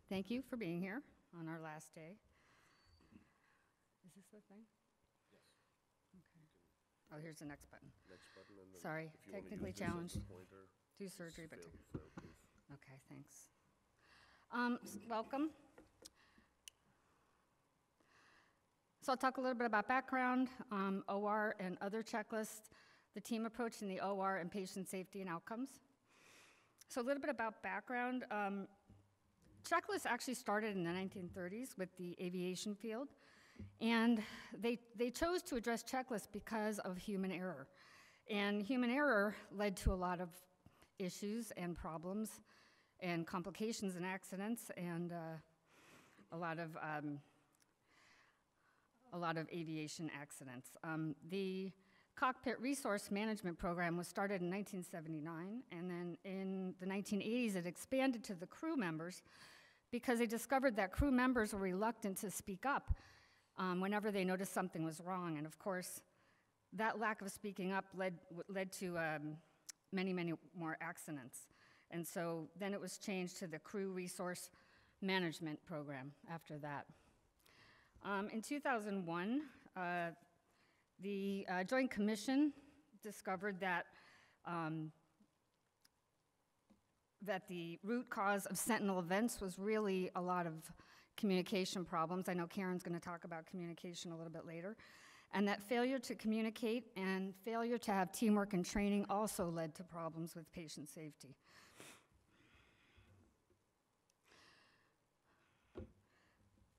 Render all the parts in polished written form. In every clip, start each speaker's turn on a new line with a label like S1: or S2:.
S1: Thank you for being here on our last day. Is this the thing?
S2: Yes.
S1: Okay. Oh, here's the next button.
S2: Next button, and then
S1: Sorry,
S2: if you
S1: technically
S2: want to use
S1: challenged.
S2: this as a pointer,
S1: Do surgery, but
S2: fail proof.
S1: okay, thanks. Welcome. So I'll talk a little bit about background, OR and other checklists, the team approach in the OR, and patient safety and outcomes. So a little bit about background. Checklists actually started in the 1930s with the aviation field, and they chose to address checklists because of human error. And human error led to a lot of issues and problems and complications and accidents and a lot of aviation accidents. The Cockpit Resource Management Program was started in 1979, and then in the 1980s it expanded to the crew members because they discovered that crew members were reluctant to speak up whenever they noticed something was wrong. And of course, that lack of speaking up led to many, many more accidents. And so then it was changed to the Crew Resource Management Program after that. In 2001, the Joint Commission discovered that the root cause of Sentinel events was really a lot of communication problems. I know Karen's going to talk about communication a little bit later. And that failure to communicate and failure to have teamwork and training also led to problems with patient safety.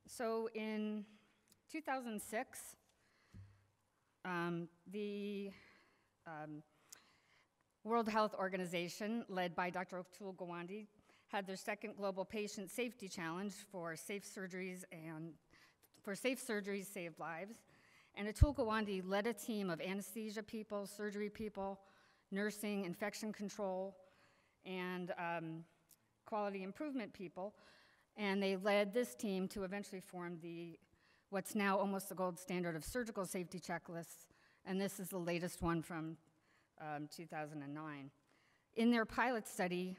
S1: So in 2006, the World Health Organization, led by Dr. Atul Gawande, had their second global patient safety challenge for safe surgeries saved lives. And Atul Gawande led a team of anesthesia people, surgery people, nursing, infection control, and quality improvement people. And they led this team to eventually form what's now almost the gold standard of surgical safety checklists. And this is the latest one from 2009. In their pilot study,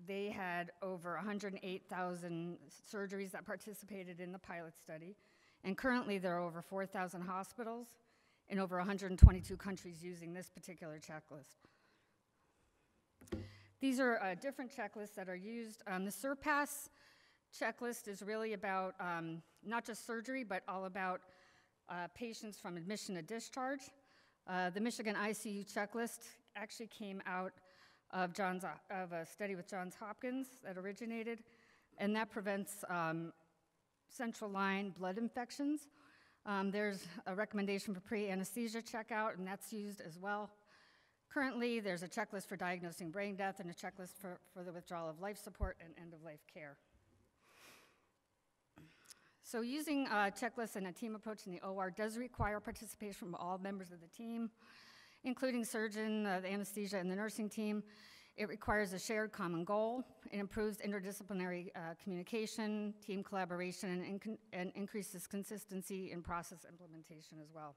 S1: they had over 108,000 surgeries that participated in the pilot study. And currently, there are over 4,000 hospitals in over 122 countries using this particular checklist. These are different checklists that are used. The SURPASS checklist is really about not just surgery, but all about patients from admission to discharge. The Michigan ICU checklist actually came out of a study with Johns Hopkins that originated, and that prevents central line blood infections. There's a recommendation for pre-anesthesia checkout, and that's used as well. Currently, there's a checklist for diagnosing brain death and a checklist for the withdrawal of life support and end-of-life care. So using checklists and a team approach in the OR does require participation from all members of the team, including surgeon, the anesthesia, and the nursing team. It requires a shared common goal. It improves interdisciplinary communication, team collaboration, and increases consistency in process implementation as well.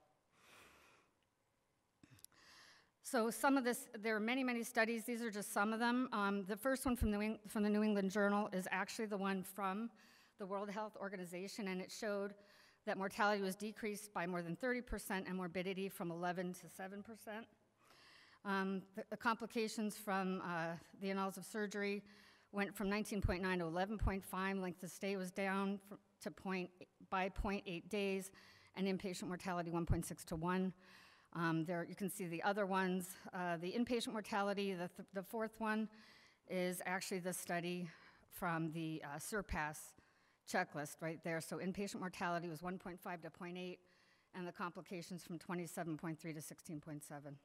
S1: So some of this, there are many, many studies. These are just some of them. The first one from the New England Journal is actually the one from the World Health Organization, and it showed that mortality was decreased by more than 30% and morbidity from 11 to 7%. The complications from the annals of surgery went from 19.9 to 11.5. Length of stay was down by 0.8 days, and inpatient mortality 1.6 to 1. There you can see the other ones. The inpatient mortality, the fourth one, is actually the study from the SURPASS checklist right there. So inpatient mortality was 1.5 to 0.8, and the complications from 27.3 to 16.7.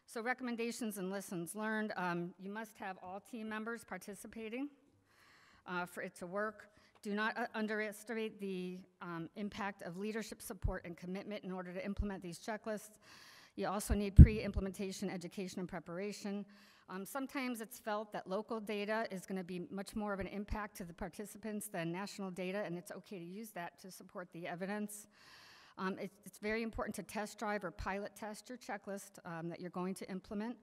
S1: So recommendations and lessons learned. You must have all team members participating for it to work. Do not underestimate the impact of leadership support and commitment in order to implement these checklists. You also need pre-implementation education and preparation. Sometimes it's felt that local data is going to be much more of an impact to the participants than national data, and it's okay to use that to support the evidence. It's very important to test drive or pilot test your checklist that you're going to implement.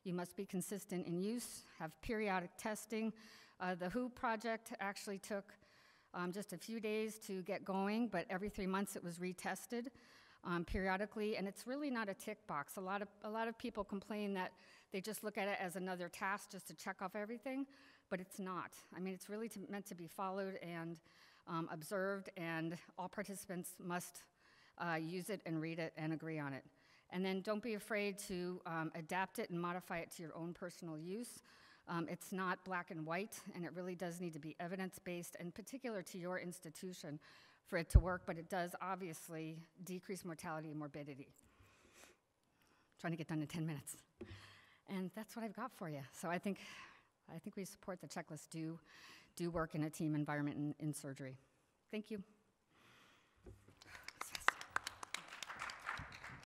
S1: You must be consistent in use, have periodic testing. The WHO project actually took just a few days to get going, but every 3 months it was retested periodically, and it's really not a tick box. A lot of people complain that they just look at it as another task just to check off everything, but it's not. I mean, it's really meant to be followed and observed, and all participants must use it and read it and agree on it. And then don't be afraid to adapt it and modify it to your own personal use. It's not black and white, and it really does need to be evidence-based and particular to your institution for it to work, but it does obviously decrease mortality and morbidity. Trying to get done in 10 minutes. And that's what I've got for you. So I think we support the checklist do work in a team environment in surgery. Thank you.